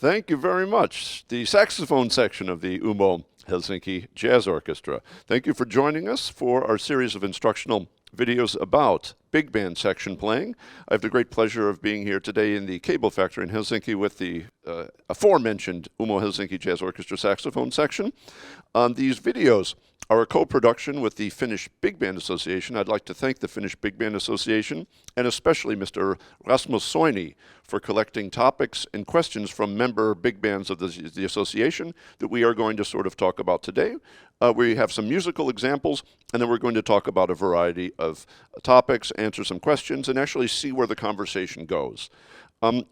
Thank you very much. The saxophone section of the UMO Helsinki Jazz Orchestra. Thank you for joining us for our series of instructional videos about big band section playing. I have the great pleasure of being here today in the Cable Factory in Helsinki with the aforementioned UMO Helsinki Jazz Orchestra saxophone section. These videos are a co-production with the Finnish Big Band Association. I'd like to thank the Finnish Big Band Association and especially Mr. Rasmus Soini for collecting topics and questions from member big bands of the association that we are going to sort of talk about today. We have some musical examples, and then we're going to talk about a variety of topics, answer some questions, and actually see where the conversation goes.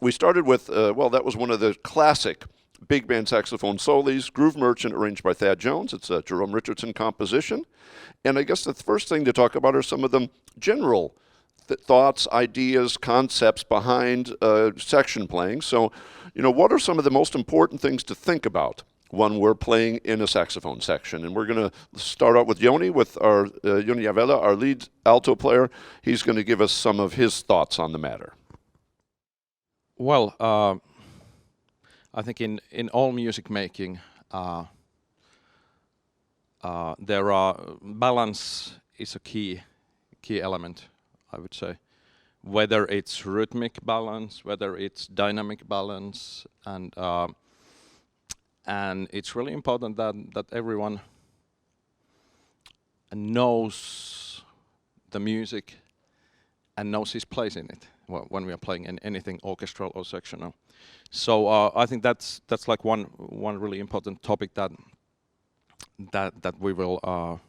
We started with, well, that was one of the classic big band saxophone solis, Groove Merchant, arranged by Thad Jones. It's a Jerome Richardson composition. And I guess the first thing to talk about are some of the general thoughts, ideas, concepts behind section playing. So, what are some of the most important things to think about when we're playing in a saxophone section? And we're going to start out with Joni, with our Joni Avela, our lead alto player. He's going to give us some of his thoughts on the matter. Well, I think in all music making, there are balance is a key element, I would say. Whether it's rhythmic balance, whether it's dynamic balance, and it's really important that everyone knows the music and knows his place in it when we are playing in anything orchestral or sectional. So I think that's like one really important topic that we will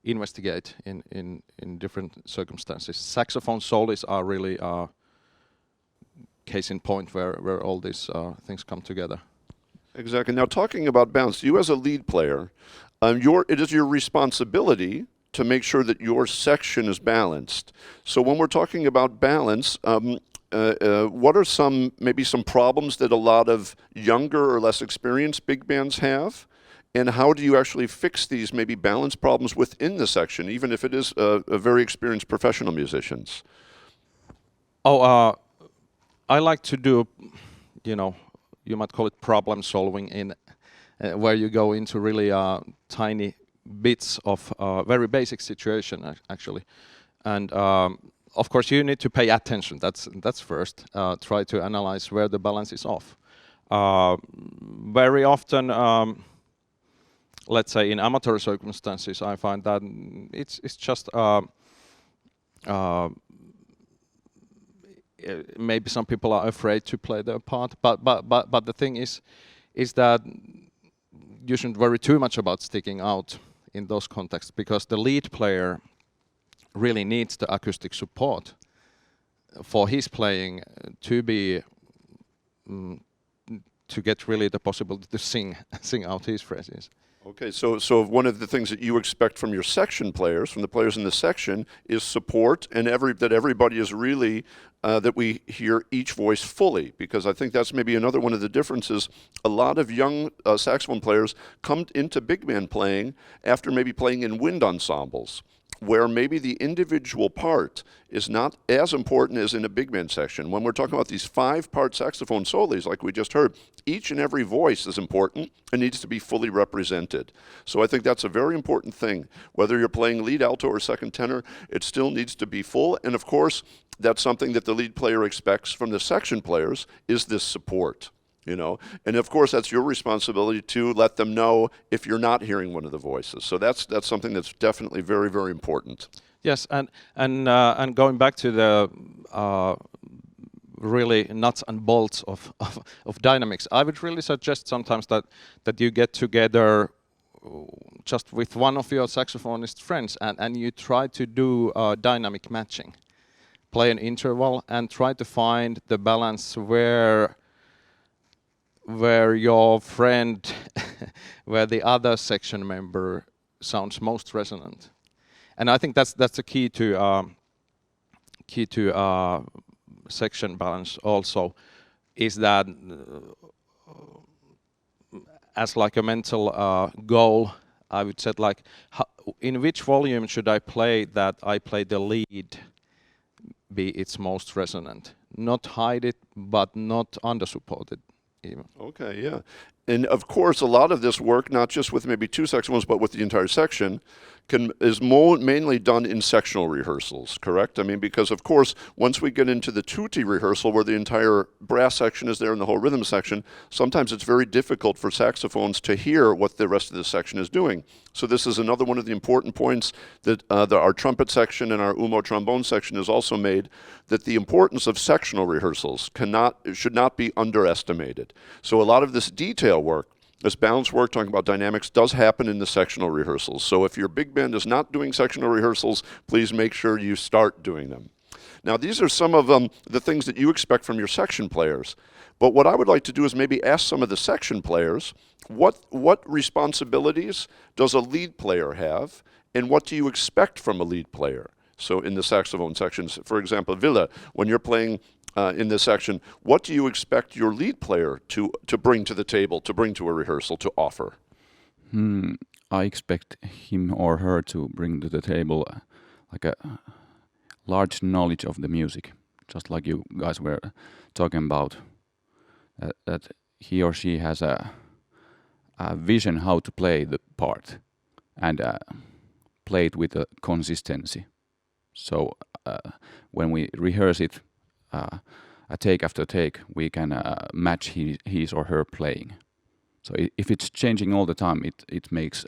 investigate in different circumstances. Saxophone solos are really case in point where all these things come together. Exactly. Now, talking about balance, you as a lead player, it is your responsibility to make sure that your section is balanced. So when we're talking about balance, what are maybe some problems that a lot of younger or less experienced big bands have? And how do you actually fix these maybe balance problems within the section, even if it is a very experienced professional musicians? I like to do, you might call it problem solving in where you go into really tiny bits of very basic situation actually. And of course you need to pay attention, that's first. Try to analyze where the balance is off. Very often, let's say in amateur circumstances, I find that it's just maybe some people are afraid to play their part, but the thing is that you shouldn't worry too much about sticking out in those contexts, because the lead player really needs the acoustic support for his playing to be to get really the possibility to sing out his phrases. Okay, so one of the things that you expect from your section players, from the players in the section, is support, and that everybody is really, that we hear each voice fully, because I think that's maybe another one of the differences. A lot of young saxophone players come into big band playing after maybe playing in wind ensembles, where maybe the individual part is not as important as in a big band section. When we're talking about these 5-part saxophone solos, like we just heard, each and every voice is important and needs to be fully represented. So I think that's a very important thing. Whether you're playing lead alto or second tenor, it still needs to be full. And of course, that's something that the lead player expects from the section players, is this support. And of course that's your responsibility to let them know if you're not hearing one of the voices. So that's something that's definitely very, very important. Yes, and going back to the really nuts and bolts of dynamics, I would really suggest sometimes that you get together just with one of your saxophonist friends and you try to do dynamic matching. Play an interval and try to find the balance where your friend, where the other section member sounds most resonant. And I think that's the key to section balance also, is that as like a mental goal, I would set like, in which volume should I play that I play the lead be its most resonant? Not hide it, but not under-support it even. Okay, yeah. And of course, a lot of this work, not just with maybe two saxophones, but with the entire section, is mainly done in sectional rehearsals, correct? I mean, because of course, once we get into the tutti rehearsal, where the entire brass section is there and the whole rhythm section, sometimes it's very difficult for saxophones to hear what the rest of the section is doing. So this is another one of the important points that our trumpet section and our UMO trombone section has also made, that the importance of sectional rehearsals should not be underestimated. So a lot of this detail work, this balance work, talking about dynamics, does happen in the sectional rehearsals. So if your big band is not doing sectional rehearsals, please make sure you start doing them. Now, these are some of the things that you expect from your section players. But what I would like to do is maybe ask some of the section players, what responsibilities does a lead player have, and what do you expect from a lead player? So in the saxophone sections, for example, Ville, when you're playing in this section, what do you expect your lead player to bring to the table, to bring to a rehearsal, to offer? I expect him or her to bring to the table like a large knowledge of the music, just like you guys were talking about, that he or she has a vision how to play the part and play it with a consistency. So when we rehearse it a take after take, we can match his or her playing. So if it's changing all the time, it makes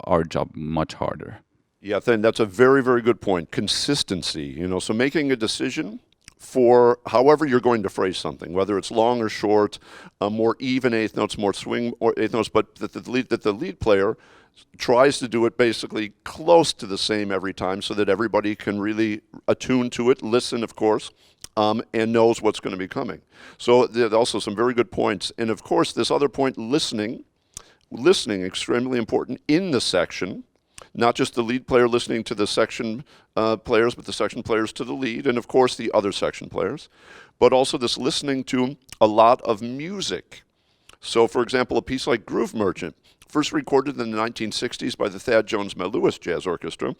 our job much harder. Yeah, that's a very, very good point. Consistency, so making a decision for however you're going to phrase something, whether it's long or short, more even eighth notes, more swing or eighth notes, but that the lead player tries to do it basically close to the same every time so that everybody can really attune to it, listen, of course, and knows what's going to be coming. So there's also some very good points. And of course, this other point, listening, extremely important in the section, not just the lead player listening to the section players, but the section players to the lead, and of course the other section players, but also this listening to a lot of music. So for example, a piece like Groove Merchant, first recorded in the 1960s by the Thad Jones Lewis Jazz Orchestra,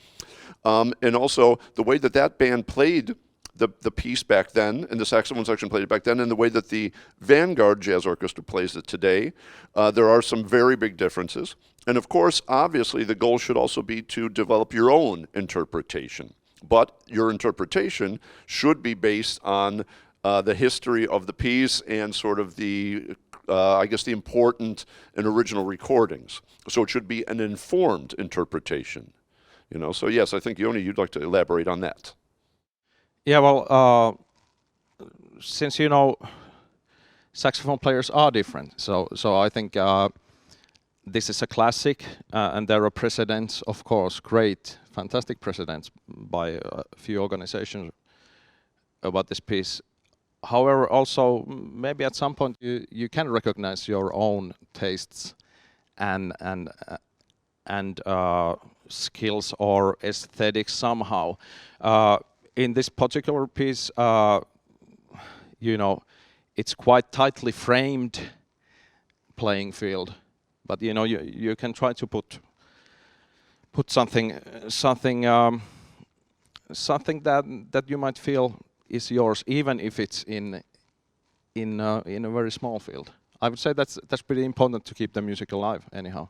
and also the way that band played the piece back then, and the saxophone section played it back then, and the way that the Vanguard Jazz Orchestra plays it today, there are some very big differences. And of course, obviously, the goal should also be to develop your own interpretation. But your interpretation should be based on the history of the piece and sort of the important and original recordings. So it should be an informed interpretation. So yes, I think, Joni, you'd like to elaborate on that. Yeah, well, since saxophone players are different, so I think this is a classic, and there are precedents, of course, fantastic precedents by a few organizations about this piece. However, also maybe at some point you can recognize your own tastes and skills or aesthetics somehow. In this particular piece, it's quite tightly framed playing field, but you can try to put something that you might feel is yours, even if it's in a very small field. I would say that's pretty important to keep the music alive, anyhow.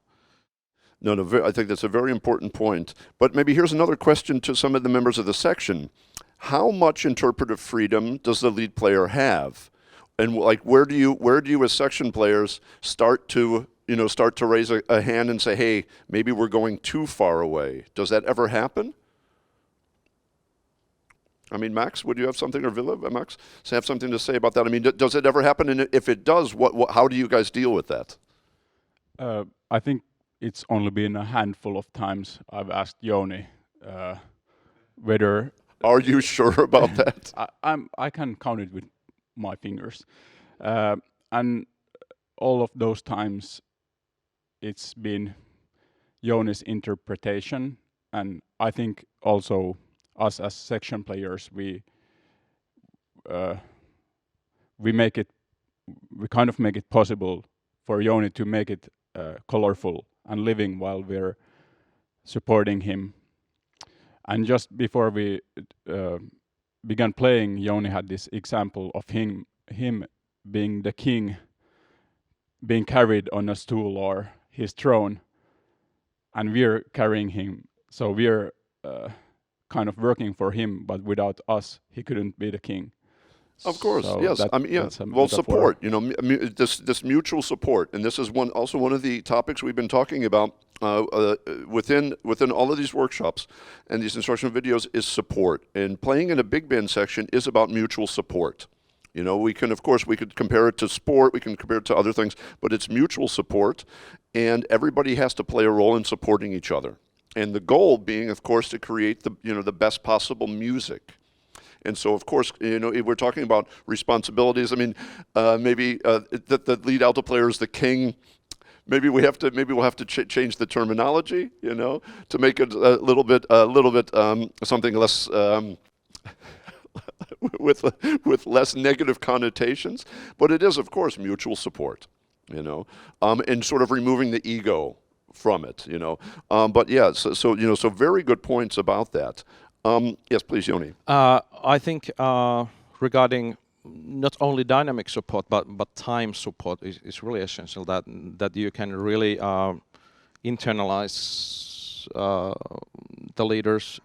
No, I think that's a very important point. But maybe here's another question to some of the members of the section. How much interpretive freedom does the lead player have? And where do you as section players start to raise a hand and say, hey, maybe we're going too far away? Does that ever happen? I mean, Max, would you have something, or Ville, Max, have something to say about that? I mean, does it ever happen? And if it does, how do you guys deal with that? I think it's only been a handful of times I've asked Joni whether... Are you sure about that? I can count it with my fingers. And all of those times it's been Joni's interpretation, and I think also us as section players, we kind of make it possible for Joni to make it colorful and living while we're supporting him. And just before we began playing, Joni had this example of him being the king being carried on a stool or his throne, and we're carrying him. So we're kind of working for him, but without us, he couldn't be the king. Of course, So yes. I mean, yeah. that's a Well, metaphor. support. You know, this mutual support, and this is also one of the topics we've been talking about within all of these workshops and these instructional videos is support. And playing in a big band section is about mutual support. You know, we could compare it to sport, we can compare it to other things, but it's mutual support, and everybody has to play a role in supporting each other. And the goal being, of course, to create the best possible music. And so, of course, you know, if we're talking about responsibilities, I mean, maybe the lead alto player is the king. Maybe we'll have to change the terminology, you know, to make it a little bit something less with less negative connotations. But it is, of course, mutual support, you know, and sort of removing the ego from it, you know. But yeah, so you know, so very good points about that. Yes, please, Joni. I think regarding not only dynamic support but time support is really essential. That you can really internalize the leader's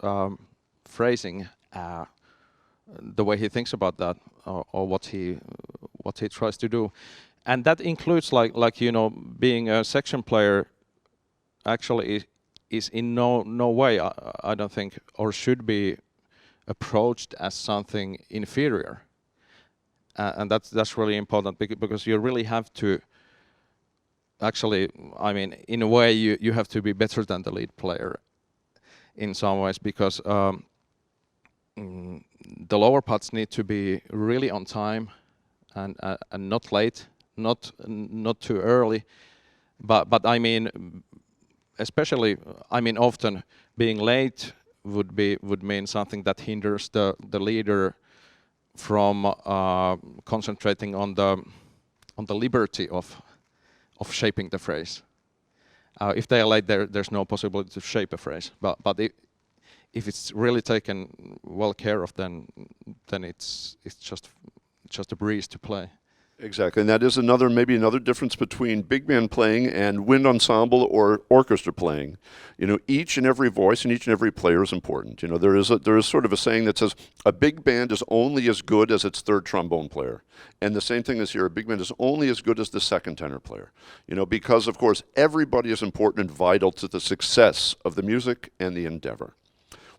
phrasing, the way he thinks about that, or what he tries to do, and that includes like you know, being a section player. Actually, is in no way, I don't think, or should be approached as something inferior, and that's really important because you really have to. Actually, I mean, in a way, you have to be better than the lead player, in some ways, because the lower parts need to be really on time, and not late, not too early, but I mean. Especially, I mean, often being late would mean something that hinders the leader from concentrating on the liberty of shaping the phrase. If they are late, there's no possibility to shape a phrase. But if it's really taken well care of, then it's just a breeze to play. Exactly, and that is maybe another difference between big band playing and wind ensemble or orchestra playing. You know, each and every voice and each and every player is important. You know, there is sort of a saying that says a big band is only as good as its third trombone player, and the same thing is here. A big band is only as good as the second tenor player. You know, because of course everybody is important and vital to the success of the music and the endeavor.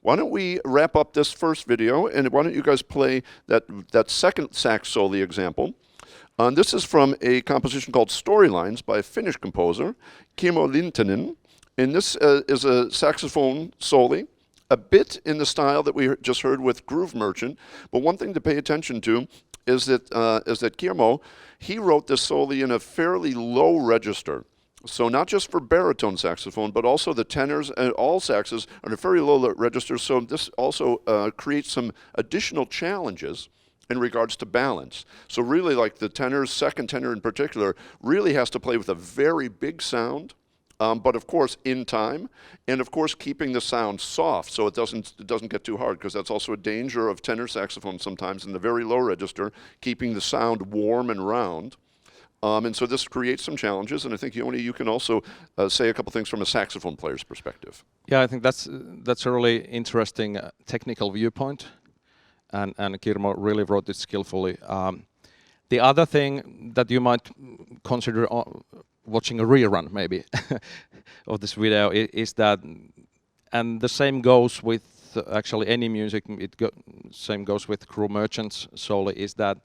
Why don't we wrap up this first video, and why don't you guys play that second sax solo example? This is from a composition called Storylines by a Finnish composer, Kimmo Lintunen. And this is a saxophone solo, a bit in the style that we just heard with Groove Merchant. But one thing to pay attention to is that Kimmo, he wrote this solo in a fairly low register. So not just for baritone saxophone, but also the tenors and all saxes are in a very low register. So this also creates some additional challenges in regards to balance. So really, like the tenors, second tenor in particular, really has to play with a very big sound, but of course in time, and of course keeping the sound soft so it doesn't get too hard, because that's also a danger of tenor saxophone sometimes in the very low register, keeping the sound warm and round. And so this creates some challenges, and I think, Joni, you can also say a couple things from a saxophone player's perspective. Yeah, I think that's a really interesting technical viewpoint. And Kirmo really wrote it skillfully. The other thing that you might consider watching a rerun maybe of this video is that, and the same goes with actually any music, same goes with Groove Merchant's solo, is that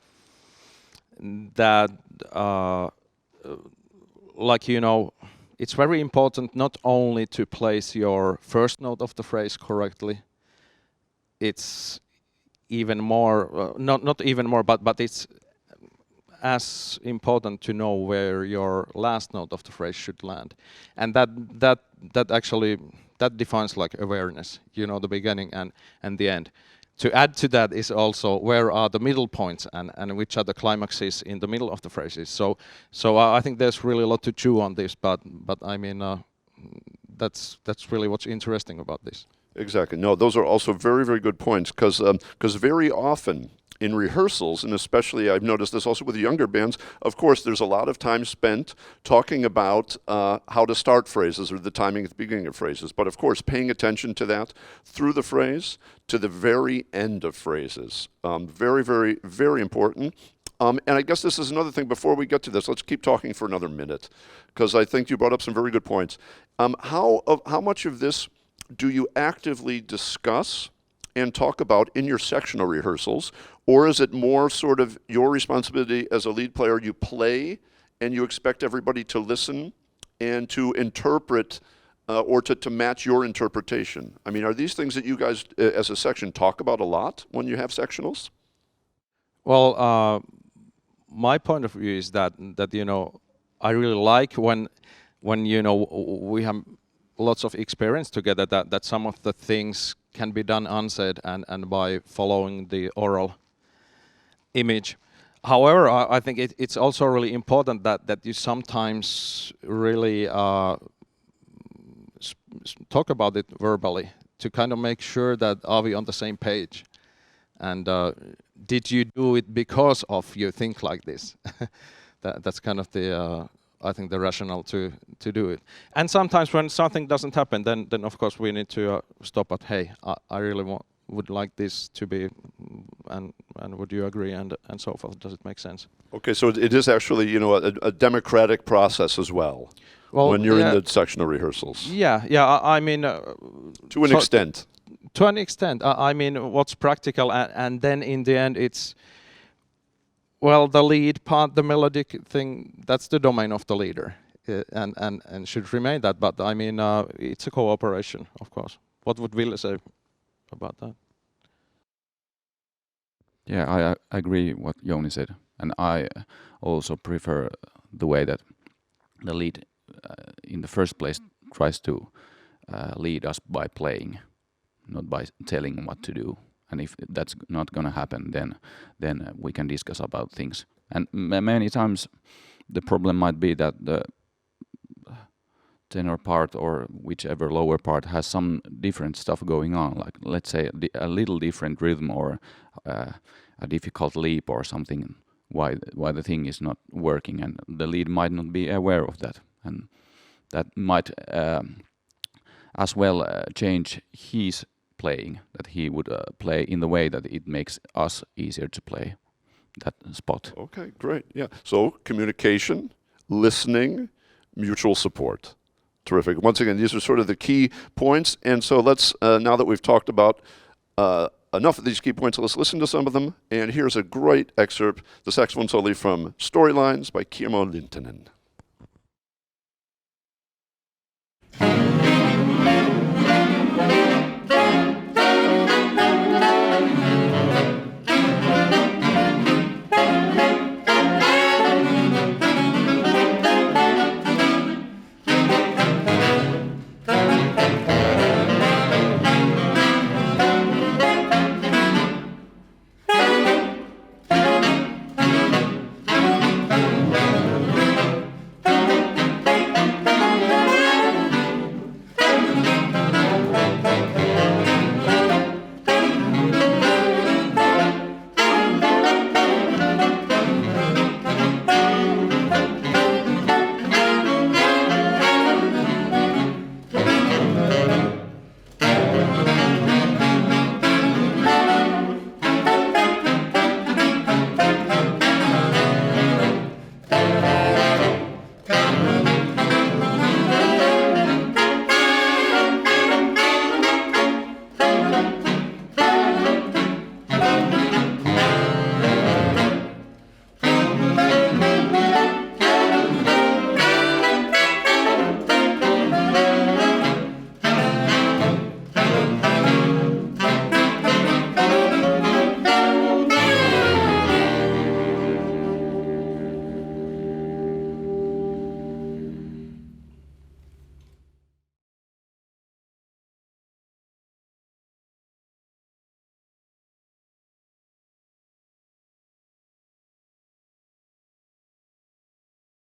like, you know, it's very important not only to place your first note of the phrase correctly, it's even more, not even more, but it's as important to know where your last note of the phrase should land, and that actually defines like awareness. You know, the beginning and the end. To add to that is also where are the middle points and which are the climaxes in the middle of the phrases. So I think there's really a lot to chew on this, but I mean that's really what's interesting about this. Exactly. No, those are also very, very good points, because very often in rehearsals, and especially I've noticed this also with the younger bands, of course, there's a lot of time spent talking about how to start phrases or the timing at the beginning of phrases. But of course, paying attention to that through the phrase to the very end of phrases. Very, very, very important. And I guess this is another thing, before we get to this, let's keep talking for another minute, because I think you brought up some very good points. How much of this do you actively discuss and talk about in your sectional rehearsals, or is it more sort of your responsibility as a lead player? You play and you expect everybody to listen and to interpret or to match your interpretation? I mean, are these things that you guys as a section talk about a lot when you have sectionals? Well, my point of view is that you know, I really like when you know, we have lots of experience together, that some of the things can be done unsaid and by following the oral image. However, I think it's also really important that you sometimes really talk about it verbally to kind of make sure that are we on the same page, and did you do it because of you think like this? That's kind of the I think the rationale to do it. And sometimes when something doesn't happen, then of course we need to stop at, hey, I really would like this to be, and would you agree, and so forth. Does it make sense? Okay, so it is actually, you know, a democratic process as well, when you're in the sectional rehearsals. Yeah, I mean, to an extent. To an extent, I mean, what's practical, and then in the end, it's, well, the lead part, the melodic thing, that's the domain of the leader, and should remain that. But I mean, it's a cooperation, of course. What would Ville say about that? Yeah, I agree what Jouni said, and I also prefer the way that the lead, in the first place, tries to lead us by playing, not by telling what to do. And if that's not going to happen, then we can discuss about things. And many times the problem might be that the tenor part or whichever lower part has some different stuff going on. Like, let's say a little different rhythm or a difficult leap or something. Why the thing is not working, and the lead might not be aware of that, and that might as well change his playing, that he would play in the way that it makes us easier to play that spot. Okay, great. Yeah. So communication, listening, mutual support. Terrific. Once again, these are sort of the key points. And so let's, now that we've talked about enough of these key points, let's listen to some of them. And here's a great excerpt, the saxophone solo from Storylines by Kimmo Lintunen.